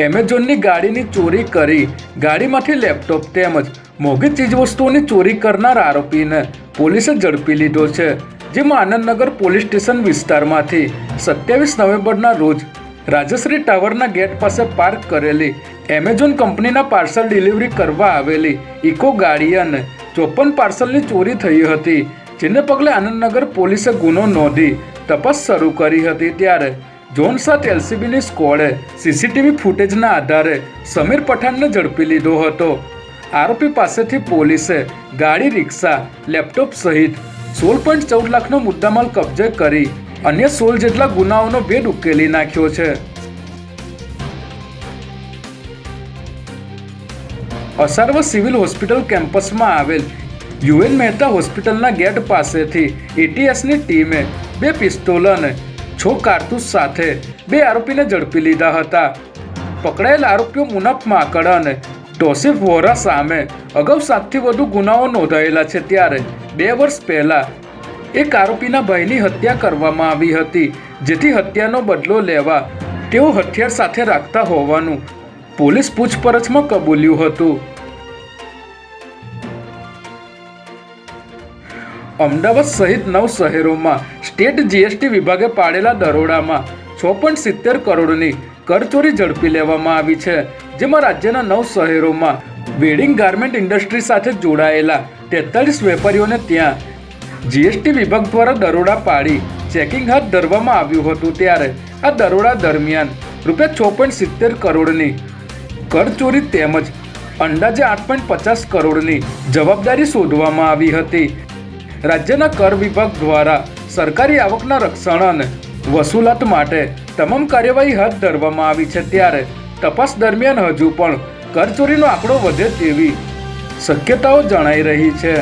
એમેઝોનની ગાડીની ચોરી કરી ગાડીમાંથી લેપટોપ તેમજ મોંઘી ચીજવસ્તુઓની ચોરી કરનાર આરોપીને પોલીસે ઝડપી લીધો છે, જેમાં આનંદનગર પોલીસ સ્ટેશન વિસ્તારમાંથી 27 નવેમ્બરના રોજ રાજશ્રી ટાવરના ગેટ પાસે પાર્ક કરેલી એમેઝોન કંપનીના પાર્સલ ડિલિવરી કરવા આવેલી ઇકો ગાડી અને 54 પાર્સલની ચોરી થઈ હતી, જેને પગલે આનંદનગર પોલીસે ગુનો નોંધી તપાસ શરૂ કરી હતી। ત્યારે ઝોન 7 એલસીબીની સ્ક્વોડે સીસીટીવી ફૂટેજના આધારે સમીર પઠાણને ઝડપી લીધો હતો। આરોપી પાસેથી પોલીસે ગાડી, રિક્ષા, લેપટોપ સહિત 16.14 લાખનો મુદ્દામાલ કબજે કરી અન્ય 16 જેટલા ગુનાઓનો ભેદ ઉકેલી નાખ્યો છે। અસારવા સિવિલ હોસ્પિટલ કેમ્પસમાં આવેલ યુએન મહેતા હોસ્પિટલના ગેટ પાસેથી એટીએસની ટીમે 2 પિસ્તોલ અને 6 કારતૂસ સાથે 2 આરોપીને ઝડપી લીધા હતા। પકડાયેલ આરોપીઓ મુનાફ માકડ અને તોસીફ વોરા સામે અગાઉ 7થી વધુ ગુનાઓ નોંધાયેલા છે। ત્યારે 2 વર્ષ પહેલા એક આરોપીના ભાઈની હત્યા કરવામાં આવી હતી, જેથી હત્યાનો બદલો લેવા તેઓ હથિયાર સાથે રાખતા હોવાનું પોલીસ પૂછપરછમાં કબૂલ્યું હતું। અમદાવાદ સહિત 9 શહેરોમાં સ્ટેટ જીએસટી વિભાગે પાડેલા દરોડામાં 6.70 કરોડની કરચોરી ઝડપી લેવામાં આવી છે, જેમાં રાજ્યના 9 શહેરોમાં વેડિંગ ગાર્મેન્ટ ઇન્ડસ્ટ્રી સાથે જોડાયેલા 43 વેપારીઓને ત્યાં જીએસટી વિભાગ દ્વારા દરોડા પાડી ચેકિંગ હાથ ધરવામાં આવ્યું હતું। ત્યારે આ દરોડા દરમિયાન ₹6.70 કરોડની કરચોરી તેમજ અંદાજે 8.50 કરોડની જવાબદારી શોધવામાં આવી હતી। રાજ્યના કર વિભાગ દ્વારા સરકારી આવકના રક્ષણ અને વસૂલાત માટે તમામ કાર્યવાહી હાથ ધરવામાં આવી છે। ત્યારે તપાસ દરમિયાન હજુ પણ કરચોરીનો આંકડો વધે તેવી શક્યતાઓ જણાઈ રહી છે।